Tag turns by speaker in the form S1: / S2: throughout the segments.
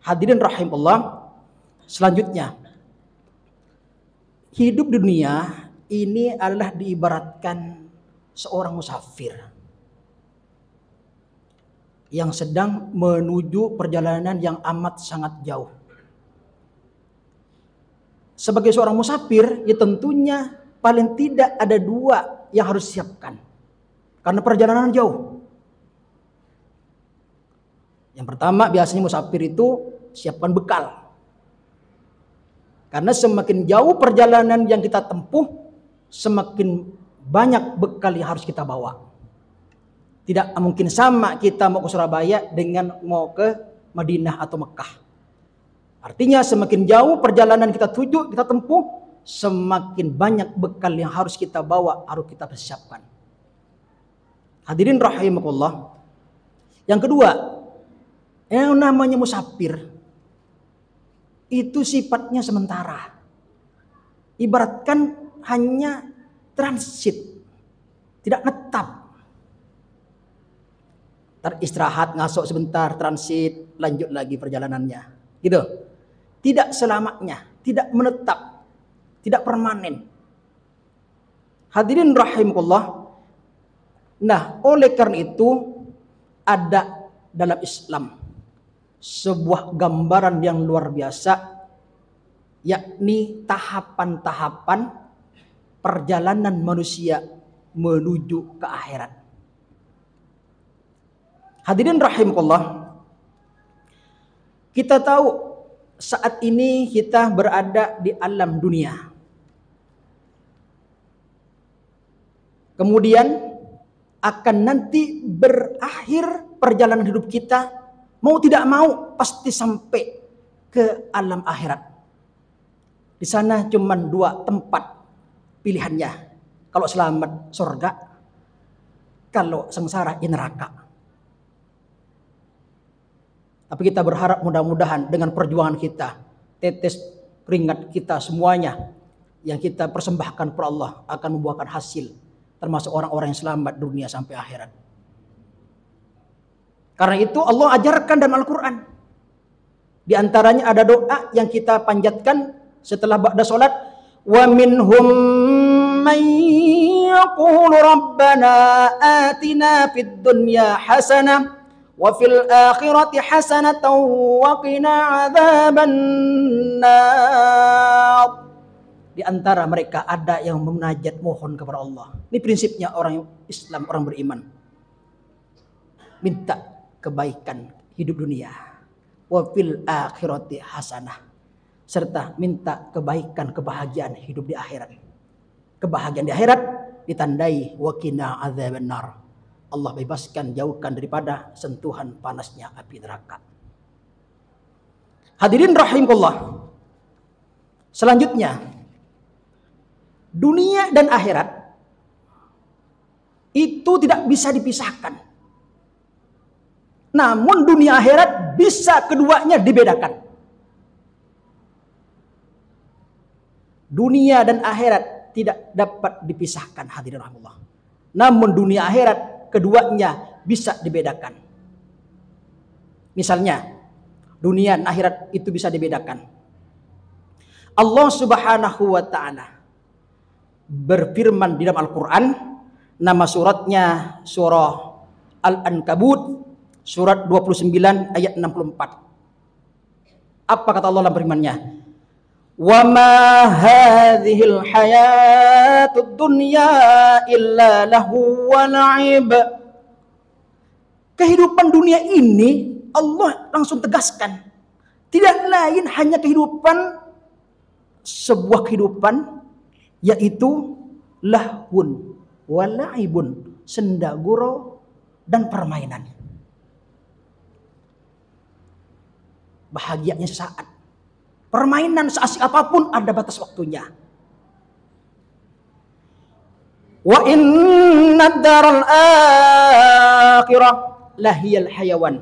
S1: Hadirin rahimahullah, selanjutnya hidup di dunia ini adalah diibaratkan seorang musafir yang sedang menuju perjalanan yang amat sangat jauh. Sebagai seorang musafir, ya tentunya paling tidak ada dua yang harus siapkan karena perjalanan jauh. Yang pertama, biasanya musafir itu siapkan bekal. Karena semakin jauh perjalanan yang kita tempuh, semakin banyak bekal yang harus kita bawa. Tidak mungkin sama kita mau ke Surabaya dengan mau ke Madinah atau Mekah. Artinya semakin jauh perjalanan kita tuju, kita tempuh, semakin banyak bekal yang harus kita bawa, harus kita persiapkan. Hadirin rahimakumullah. Yang kedua, yang namanya musafir itu sifatnya sementara. Ibaratkan hanya transit, tidak netap. Istirahat, ngasok sebentar, transit, lanjut lagi perjalanannya. Gitu. Tidak selamanya, tidak menetap, tidak permanen. Hadirin rahimakumullah. Nah, oleh karena itu ada dalam Islam sebuah gambaran yang luar biasa, yakni tahapan-tahapan perjalanan manusia menuju ke akhirat. Hadirin rahimakumullah, kita tahu saat ini kita berada di alam dunia. Kemudian akan nanti berakhir perjalanan hidup kita, mau tidak mau pasti sampai ke alam akhirat. Di sana cuma dua tempat pilihannya. Kalau selamat surga, kalau sengsara neraka. Tapi kita berharap mudah-mudahan dengan perjuangan kita, tetes keringat kita semuanya yang kita persembahkan kepada Allah akan membuahkan hasil, termasuk orang-orang yang selamat dunia sampai akhirat. Karena itu Allah ajarkan dalam Al-Quran. Di antaranya ada doa yang kita panjatkan setelah ba'da salat. Wa minhum man yaqulu rabbana atina fid dunya hasanah wa fil akhirati hasanatan wa qina adzabannar. Di antara mereka ada yang munajat mohon kepada Allah. Ini prinsipnya orang Islam, orang beriman. Minta kebaikan hidup dunia. Wa fil akhirati hasanah. Serta minta kebaikan, kebahagiaan hidup di akhirat. Kebahagiaan di akhirat ditandai wa qina adzabannar. Allah bebaskan, jauhkan daripada sentuhan panasnya api neraka. Hadirin rahimakumullah. Selanjutnya, dunia dan akhirat itu tidak bisa dipisahkan. Namun dunia akhirat bisa keduanya dibedakan. Dunia dan akhirat tidak dapat dipisahkan, hadirin rahimahullah. Namun dunia akhirat keduanya bisa dibedakan. Misalnya, dunia dan akhirat itu bisa dibedakan. Allah Subhanahu wa ta'ala berfirman di dalam Al-Quran, nama suratnya surah Al-Ankabut, surat 29 ayat 64. Apa kata Allah dalam firman-Nya? Wa ma hadhil hayatud dunya illa lahu wa la'ib. Kehidupan dunia ini Allah langsung tegaskan, tidak lain hanya sebuah kehidupan, yaitu lahun wa la'ibun, senda gurau dan permainan. Bahagianya sesaat. Permainan seasik apapun ada batas waktunya. Wa inna daral akhirah lahiyal hayawan.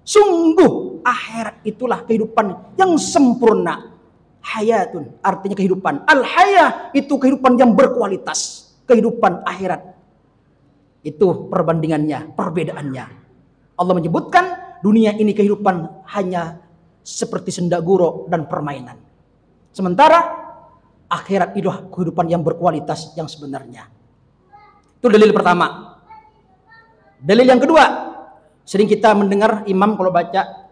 S1: Sungguh akhirat itulah kehidupan yang sempurna. Hayatun artinya kehidupan. Al-haya itu kehidupan yang berkualitas. Kehidupan akhirat. Itu perbandingannya, perbedaannya. Allah menyebutkan dunia ini kehidupan hanya seperti senda gurau dan permainan. Sementara akhirat itulah kehidupan yang berkualitas yang sebenarnya. Itu dalil pertama. Dalil yang kedua, sering kita mendengar imam kalau baca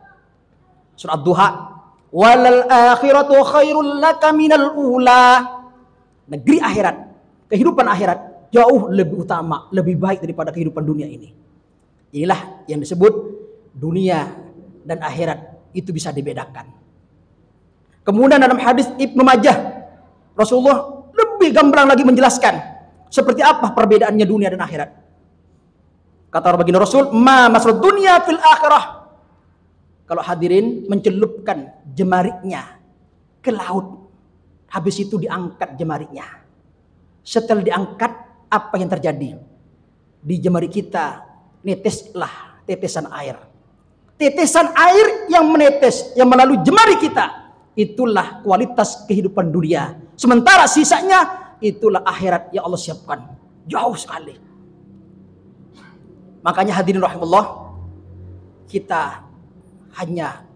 S1: surat Duha, walal akhiratu khairul laka minal ula. Negeri akhirat, kehidupan akhirat jauh lebih utama, lebih baik daripada kehidupan dunia ini. Inilah yang disebut dunia dan akhirat itu bisa dibedakan. Kemudian dalam hadis Ibnu Majah, Rasulullah lebih gamblang lagi menjelaskan seperti apa perbedaannya dunia dan akhirat. Kata baginda Rasul, ma masrud dunia fil akhirah. Kalau hadirin mencelupkan jemariknya ke laut, habis itu diangkat jemariknya. Setelah diangkat, apa yang terjadi? Di jemari kita neteslah tetesan air. Tetesan air yang menetes, yang melalui jemari kita, itulah kualitas kehidupan dunia. Sementara sisanya, itulah akhirat yang Allah siapkan. Jauh sekali. Makanya hadirin rahimahullah, kita hanya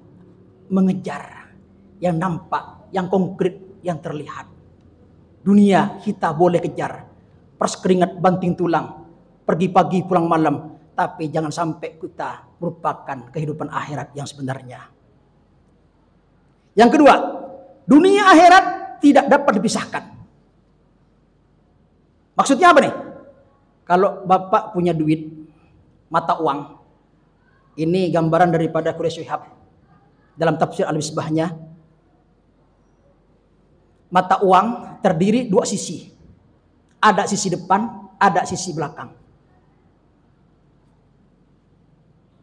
S1: mengejar yang nampak, yang konkret, yang terlihat. Dunia kita boleh kejar, perskeringat banting tulang, pergi pagi pulang malam, tapi jangan sampai kita merupakan kehidupan akhirat yang sebenarnya. Yang kedua, dunia akhirat tidak dapat dipisahkan. Maksudnya apa nih? Kalau Bapak punya duit, mata uang, ini gambaran daripada Quraisy Shihab dalam tafsir Al-Misbahnya. Mata uang terdiri dua sisi. Ada sisi depan, ada sisi belakang.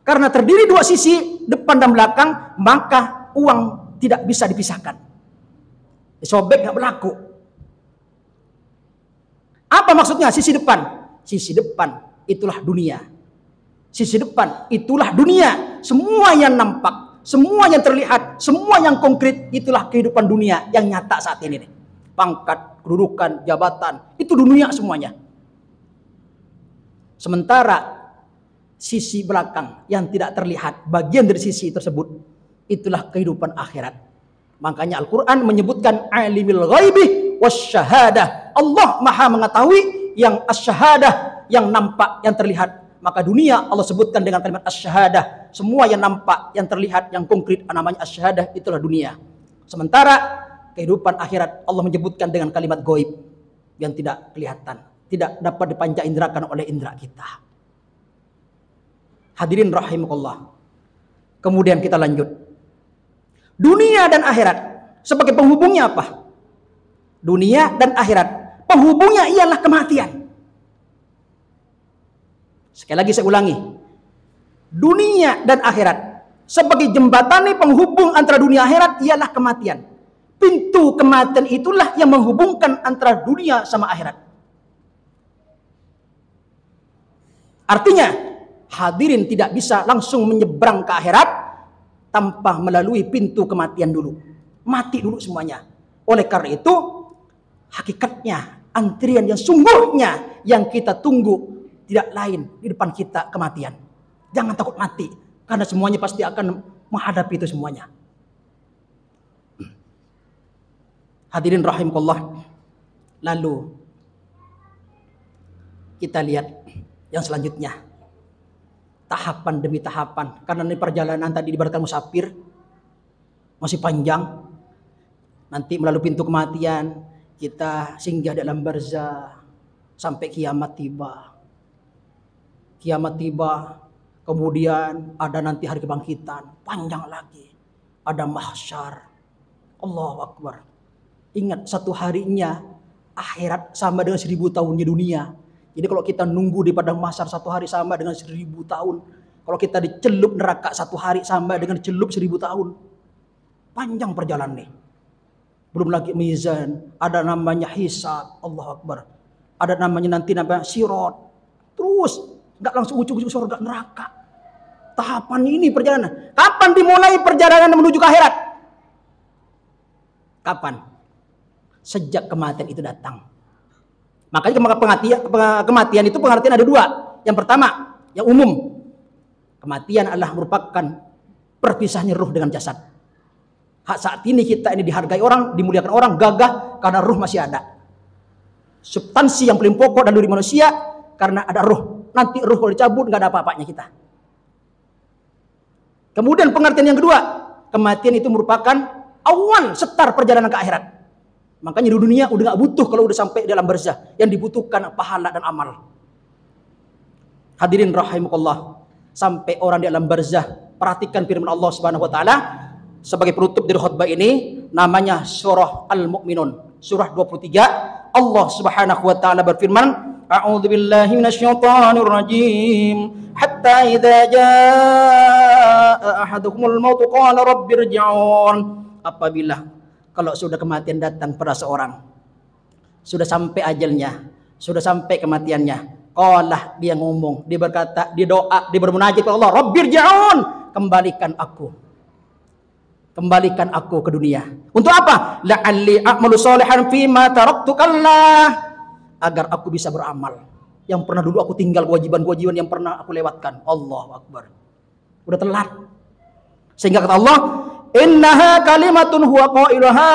S1: Karena terdiri dua sisi, depan dan belakang, maka uang tidak bisa dipisahkan. Disobek nggak berlaku. Apa maksudnya sisi depan? Sisi depan itulah dunia. Sisi depan itulah dunia. Semua yang nampak, semua yang terlihat, semua yang konkret, itulah kehidupan dunia yang nyata saat ini. Pangkat, kedudukan, jabatan, itu dunia semuanya. Sementara sisi belakang yang tidak terlihat, bagian dari sisi tersebut, itulah kehidupan akhirat. Makanya Al-Quran menyebutkan alimil ghaibi wasyahadah. Allah maha mengetahui yang asyahadah, yang nampak, yang terlihat. Maka dunia Allah sebutkan dengan kalimat asyahadah. Semua yang nampak, yang terlihat, yang konkret, namanya asyahadah, itulah dunia. Sementara kehidupan akhirat Allah menyebutkan dengan kalimat ghaib, yang tidak kelihatan, tidak dapat dipanca inderakan oleh indera kita. Hadirin rahimakumullah. Kemudian kita lanjut. Dunia dan akhirat sebagai penghubungnya apa? Dunia dan akhirat penghubungnya ialah kematian. Sekali lagi saya ulangi. Dunia dan akhirat sebagai jembatani penghubung antara dunia akhirat ialah kematian. Pintu kematian itulah yang menghubungkan antara dunia sama akhirat. Artinya, hadirin tidak bisa langsung menyeberang ke akhirat tanpa melalui pintu kematian dulu. Mati dulu semuanya. Oleh karena itu, hakikatnya, antrian yang sungguhnya yang kita tunggu tidak lain di depan kita kematian. Jangan takut mati, karena semuanya pasti akan menghadapi itu semuanya. Hadirin rahimakumullah. Lalu kita lihat yang selanjutnya. Tahapan demi tahapan. Karena ini perjalanan tadi diibaratkan musafir, masih panjang. Nanti melalui pintu kematian, kita singgah dalam barzah sampai kiamat tiba. Kiamat tiba, kemudian ada nanti hari kebangkitan, panjang lagi. Ada mahsyar. Allahu Akbar. Ingat, satu harinya akhirat sama dengan 1000 tahunnya dunia. Jadi kalau kita nunggu di padang mahsyar satu hari sama dengan 1000 tahun. Kalau kita dicelup neraka satu hari sama dengan dicelup 1000 tahun. Panjang perjalanan nih. Belum lagi mizan, ada namanya hisab, Allahu Akbar. Ada namanya nanti namanya sirat. Terus nggak langsung ujung-ujung surga neraka. Tahapan ini perjalanan. Kapan dimulai perjalanan menuju ke akhirat? Kapan? Sejak kematian itu datang. Makanya kematian itu pengertian ada dua. Yang pertama, yang umum. Kematian adalah merupakan perpisahannya ruh dengan jasad. Saat ini kita ini dihargai orang, dimuliakan orang, gagah karena ruh masih ada. Substansi yang paling pokok dalam diri manusia karena ada ruh. Nanti ruh kalau dicabut nggak ada apa-apanya kita. Kemudian pengertian yang kedua, kematian itu merupakan awal setar perjalanan ke akhirat. Makanya di dunia udah nggak butuh kalau udah sampai dalam barzah. Yang dibutuhkan pahala dan amal. Hadirin rahimakumullah. Sampai orang di alam barzah, perhatikan firman Allah Subhanahu wa taala sebagai penutup dari khutbah ini, namanya surah Al-Mu'minun, surah 23. Allah Subhanahu wa taala berfirman, a'udzu billahi minasyaitonir rajim, hatta idza jaa ahadukumul maut qala rabbirji'un. Apabila kalau sudah kematian datang pada seorang, sudah sampai ajalnya, sudah sampai kematiannya, qala, dia ngomong, dia berkata, dia doa, dia bermunajat kepada Allah, rabbirji'un, kembalikan aku ke dunia. Untuk apa? La'alli a'malu sholihan fima taraktu kallah, agar aku bisa beramal yang pernah dulu aku tinggal, kewajiban-kewajiban yang pernah aku lewatkan. Allahu akbar. Udah telat. Sehingga kata Allah, innaha kalimatun huwa qailuha,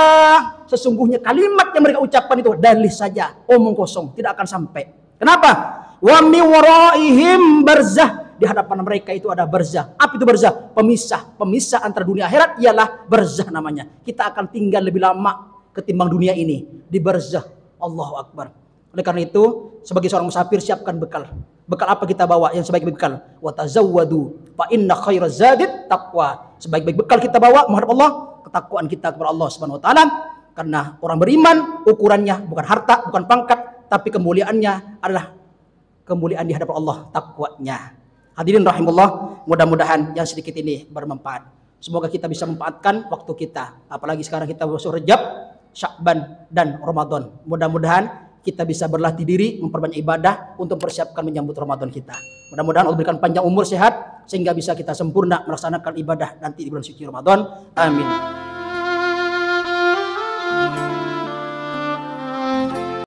S1: sesungguhnya kalimat yang mereka ucapkan itu dalih saja, omong kosong, tidak akan sampai. Kenapa? Wa min waraihim barzah, di hadapan mereka itu ada barzah. Apa itu barzah? Pemisah antara dunia akhirat ialah barzah namanya. Kita akan tinggal lebih lama ketimbang dunia ini di barzah. Allahu akbar. Oleh karena itu, sebagai seorang musafir siapkan bekal. Bekal apa kita bawa yang sebaik-baik bekal? Wa tazawwadu fa inna khairaz zadit taqwa. Sebaik-baik bekal kita bawa menghadap Allah, ketakwaan kita kepada Allah Subhanahu wa taala. Karena orang beriman ukurannya bukan harta, bukan pangkat, tapi kemuliaannya adalah kemuliaan di hadapan Allah, takwanya. Hadirin rahimullah, mudah-mudahan yang sedikit ini bermanfaat. Semoga kita bisa memanfaatkan waktu kita, apalagi sekarang kita masuk Rajab, Sya'ban dan Ramadan. Mudah-mudahan kita bisa berlatih diri, memperbanyak ibadah untuk mempersiapkan menyambut Ramadan kita. Mudah-mudahan Allah berikan panjang umur, sehat, sehingga bisa kita sempurna melaksanakan ibadah nanti di bulan suci Ramadan. Amin.